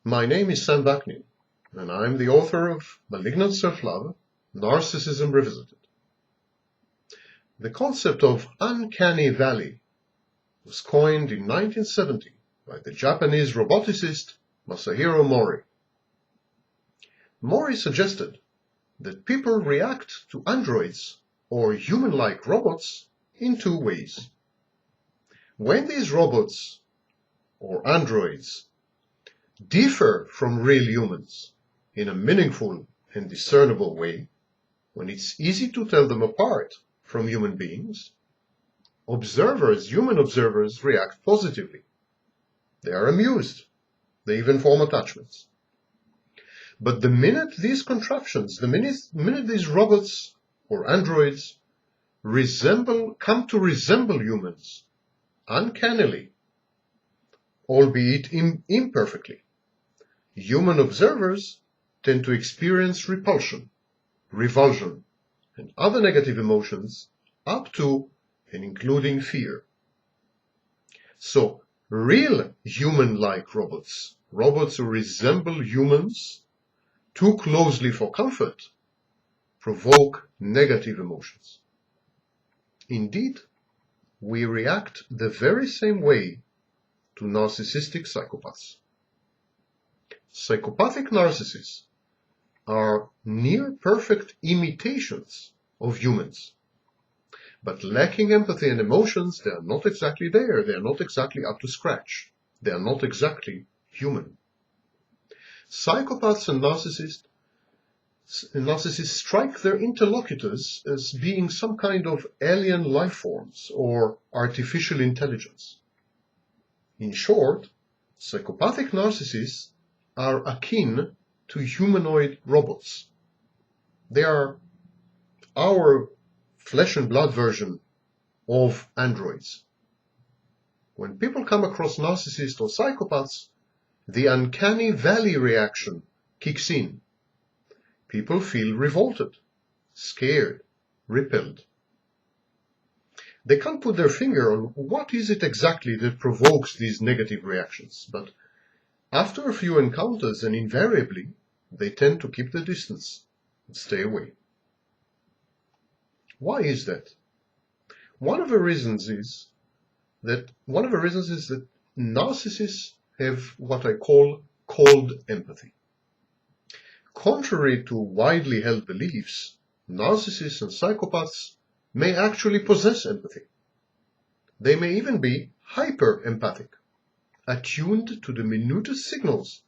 My name is Sam Vaknin, and I'm the author of Malignant Self-Love, Narcissism Revisited. The concept of uncanny valley was coined in 1970 by the Japanese roboticist Masahiro Mori. Mori suggested that people react to androids or human-like robots in two ways. When these robots or androids differ from real humans in a meaningful and discernible way, when it's easy to tell them apart from human beings, human observers react positively. They are amused. They even form attachments. But the minute these contraptions, the minute these robots or androids come to resemble humans, uncannily, albeit imperfectly, human observers tend to experience repulsion, revulsion, and other negative emotions up to and including fear. So, real human-like robots who resemble humans too closely for comfort, provoke negative emotions. Indeed, we react the very same way to narcissistic psychopaths. Psychopathic narcissists are near-perfect imitations of humans, but lacking empathy and emotions. They are not exactly there. They are not exactly up to scratch. They are not exactly human. Psychopaths and narcissists strike their interlocutors as being some kind of alien life forms or artificial intelligence. In short, psychopathic narcissists are akin to humanoid robots. They are our flesh and blood version of androids. When people come across narcissists or psychopaths, the uncanny valley reaction kicks in. People feel revolted, scared, repelled. They can't put their finger on what is it exactly that provokes these negative reactions, but after a few encounters, and invariably, they tend to keep the distance and stay away. Why is that? One of the reasons is that narcissists have what I call cold empathy. Contrary to widely held beliefs, narcissists and psychopaths may actually possess empathy. They may even be hyper-empathic, attuned to the minutest signals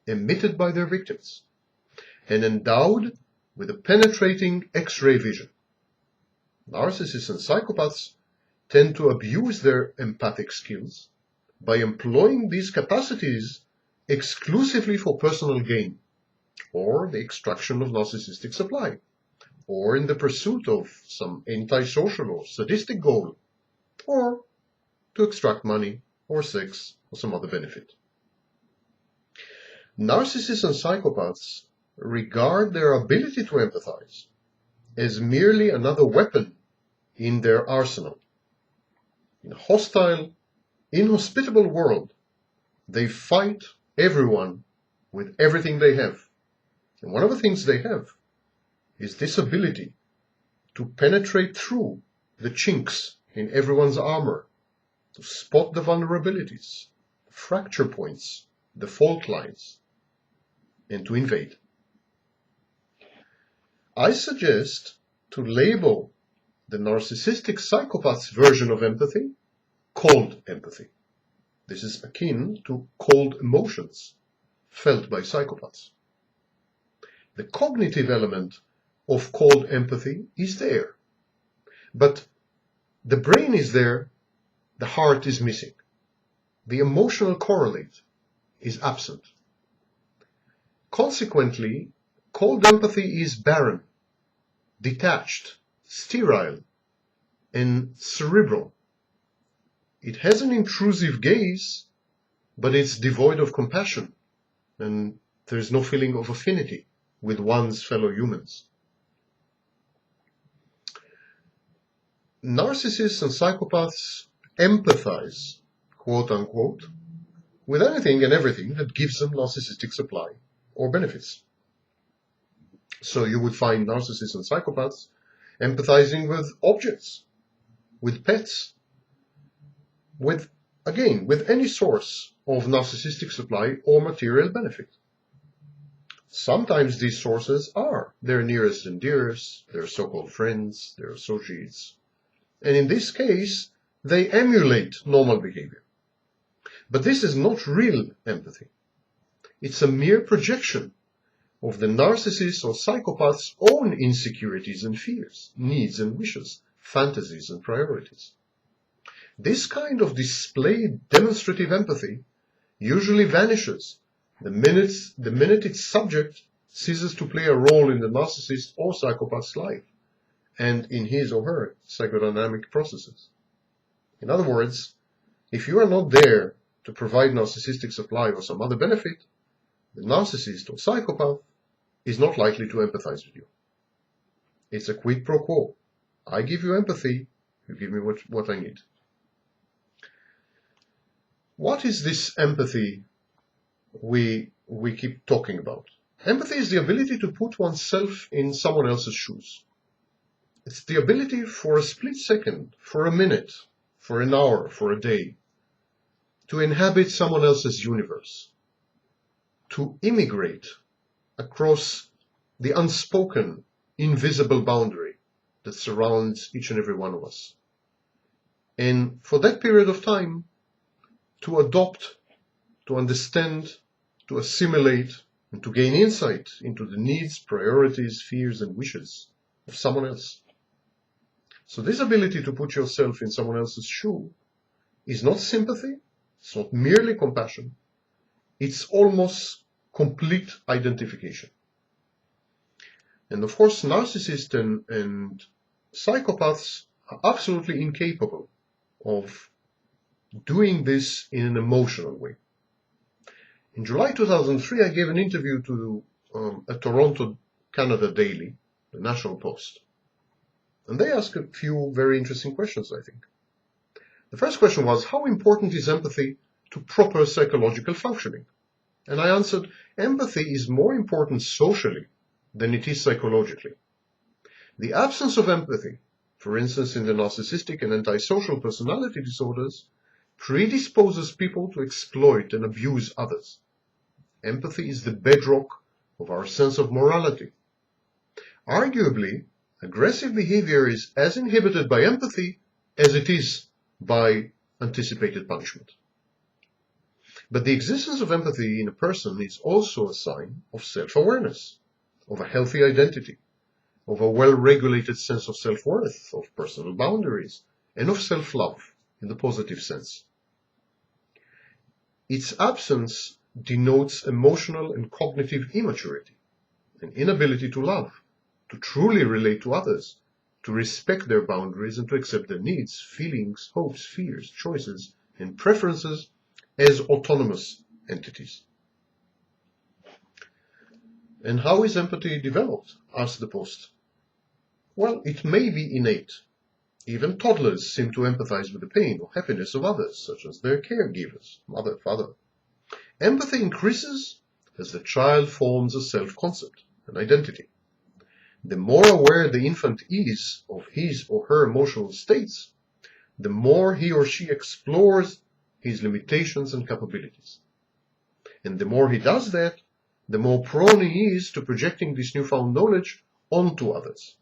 emitted by their victims, and endowed with a penetrating X-ray vision. Narcissists and psychopaths tend to abuse their empathic skills by employing these capacities exclusively for personal gain, or the extraction of narcissistic supply, or in the pursuit of some antisocial or sadistic goal, or to extract money or sex or some other benefit. Narcissists and psychopaths regard their ability to empathize as merely another weapon in their arsenal. In a hostile, inhospitable world, they fight everyone with everything they have. And one of the things they have is this ability to penetrate through the chinks in everyone's armor, to spot the vulnerabilities, the fracture points, the fault lines, and to invade. I suggest to label the narcissistic psychopath's version of empathy cold empathy. This is akin to cold emotions felt by psychopaths. The cognitive element of cold empathy is there, but the brain is there, the heart is missing. The emotional correlate is absent. Consequently, cold empathy is barren, detached, sterile, and cerebral. It has an intrusive gaze, but it's devoid of compassion, and there is no feeling of affinity with one's fellow humans. Narcissists and psychopaths empathize, quote unquote, with anything and everything that gives them narcissistic supply or benefits. So you would find narcissists and psychopaths empathizing with objects, with pets, with any source of narcissistic supply or material benefit. Sometimes these sources are their nearest and dearest, their so-called friends, their associates, and in this case, they emulate normal behavior. But this is not real empathy. It's a mere projection of the narcissist or psychopath's own insecurities and fears, needs and wishes, fantasies and priorities. This kind of displayed demonstrative empathy usually vanishes the minute its subject ceases to play a role in the narcissist or psychopath's life and in his or her psychodynamic processes. In other words, if you are not there to provide narcissistic supply or some other benefit, the narcissist or psychopath is not likely to empathize with you. It's a quid pro quo. I give you empathy, you give me what I need. What is this empathy we keep talking about? Empathy is the ability to put oneself in someone else's shoes. It's the ability for a split second, for a minute, for an hour, for a day, to inhabit someone else's universe, to immigrate across the unspoken, invisible boundary that surrounds each and every one of us. And for that period of time, to adopt, to understand, to assimilate, and to gain insight into the needs, priorities, fears, and wishes of someone else. So this ability to put yourself in someone else's shoe is not sympathy, it's not merely compassion, it's almost complete identification. And of course, narcissists and psychopaths are absolutely incapable of doing this in an emotional way. In July 2003, I gave an interview to a Toronto, Canada daily, the National Post. And they asked a few very interesting questions, I think. The first question was, how important is empathy to proper psychological functioning? And I answered, empathy is more important socially than it is psychologically. The absence of empathy, for instance in the narcissistic and antisocial personality disorders, predisposes people to exploit and abuse others. Empathy is the bedrock of our sense of morality. Arguably, aggressive behavior is as inhibited by empathy as it is by anticipated punishment. But the existence of empathy in a person is also a sign of self-awareness, of a healthy identity, of a well-regulated sense of self-worth, of personal boundaries, and of self-love in the positive sense. Its absence denotes emotional and cognitive immaturity, an inability to love, to truly relate to others, to respect their boundaries and to accept their needs, feelings, hopes, fears, choices, and preferences as autonomous entities. And how is empathy developed? Asked the Post. Well, it may be innate. Even toddlers seem to empathize with the pain or happiness of others, such as their caregivers, mother, father. Empathy increases as the child forms a self-concept, an identity. The more aware the infant is of his or her emotional states, the more he or she explores his limitations and capabilities. And the more he does that, the more prone he is to projecting this newfound knowledge onto others.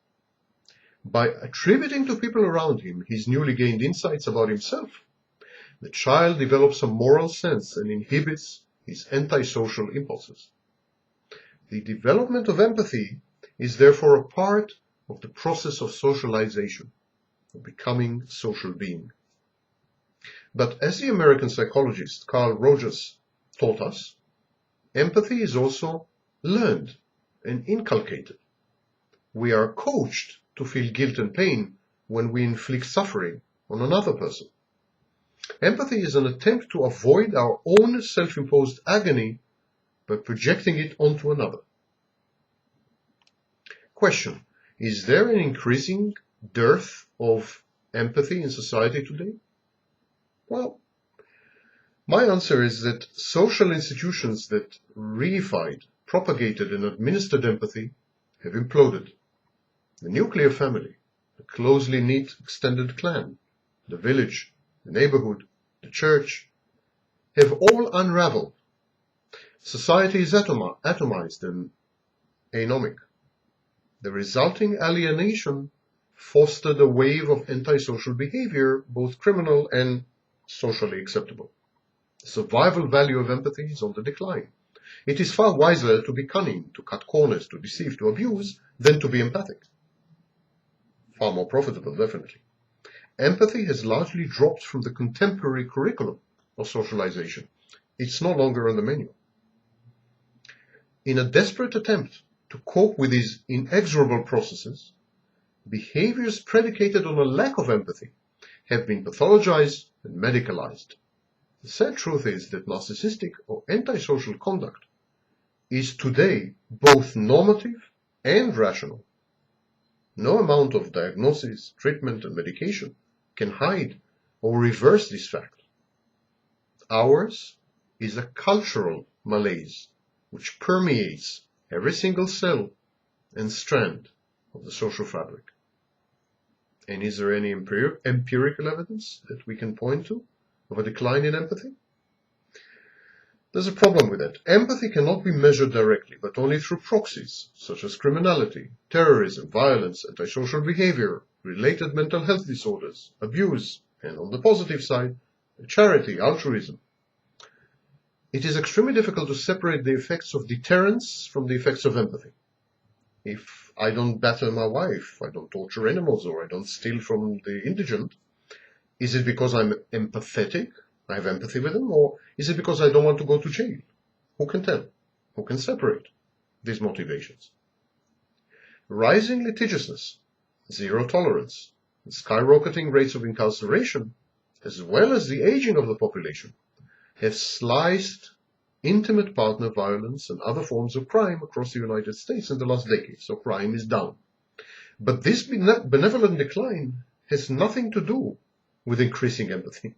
By attributing to people around him his newly gained insights about himself, the child develops a moral sense and inhibits his antisocial impulses. The development of empathy is therefore a part of the process of socialization, of becoming a social being. But as the American psychologist Carl Rogers taught us, empathy is also learned and inculcated. We are coached to feel guilt and pain when we inflict suffering on another person. Empathy is an attempt to avoid our own self-imposed agony by projecting it onto another. Question: is there an increasing dearth of empathy in society today? Well, My answer is that social institutions that reified, propagated, and administered empathy have imploded. The nuclear family, the closely knit extended clan, the village, the neighborhood, the church, have all unraveled. Society is atomized and anomic. The resulting alienation fostered a wave of antisocial behavior, both criminal and socially acceptable. The survival value of empathy is on the decline. It is far wiser to be cunning, to cut corners, to deceive, to abuse, than to be empathic. Far more profitable, definitely. Empathy has largely dropped from the contemporary curriculum of socialization. It's no longer on the menu. In a desperate attempt to cope with these inexorable processes, behaviors predicated on a lack of empathy have been pathologized and medicalized. The sad truth is that narcissistic or antisocial conduct is today both normative and rational. No amount of diagnosis, treatment, and medication can hide or reverse this fact. Ours is a cultural malaise which permeates every single cell and strand of the social fabric. And is there any empirical evidence that we can point to of a decline in empathy? There's a problem with that. Empathy cannot be measured directly, but only through proxies, such as criminality, terrorism, violence, antisocial behavior, related mental health disorders, abuse, and on the positive side, charity, altruism. It is extremely difficult to separate the effects of deterrence from the effects of empathy. If I don't batter my wife, I don't torture animals, or I don't steal from the indigent, is it because I'm empathetic? I have empathy with them, or is it because I don't want to go to jail? Who can tell? Who can separate these motivations? Rising litigiousness, zero tolerance, and skyrocketing rates of incarceration, as well as the aging of the population, have sliced intimate partner violence and other forms of crime across the United States in the last decade, so crime is down. But this benevolent decline has nothing to do with increasing empathy.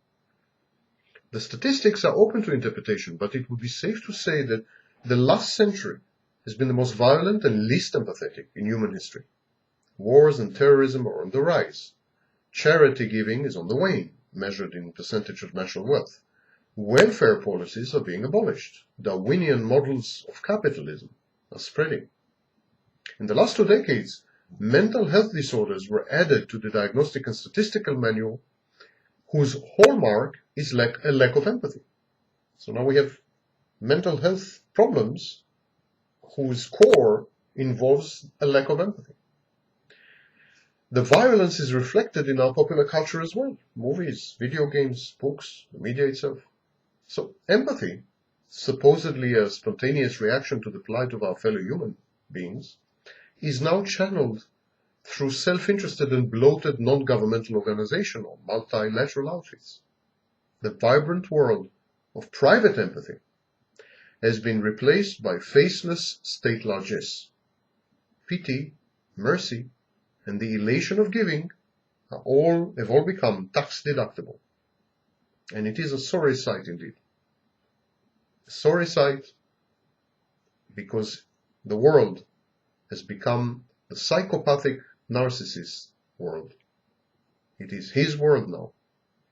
The statistics are open to interpretation, but it would be safe to say that the last century has been the most violent and least empathetic in human history. Wars and terrorism are on the rise. Charity giving is on the wane, measured in percentage of national wealth. Welfare policies are being abolished. Darwinian models of capitalism are spreading. In the last 2 decades, mental health disorders were added to the Diagnostic and Statistical Manual, whose hallmark is a lack of empathy. So now we have mental health problems whose core involves a lack of empathy. The violence is reflected in our popular culture as well. Movies, video games, books, the media itself. So empathy, supposedly a spontaneous reaction to the plight of our fellow human beings, is now channeled through self-interested and bloated non-governmental organization or multilateral outfits. The vibrant world of private empathy has been replaced by faceless state largesse. Pity, mercy, and the elation of giving have all become tax deductible. And it is a sorry sight indeed. A sorry sight because the world has become the psychopathic narcissist world. It is his world now.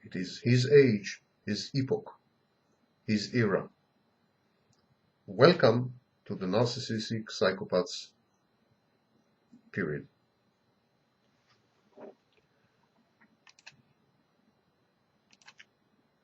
It is his age, his epoch, his era. Welcome to the narcissistic psychopaths period.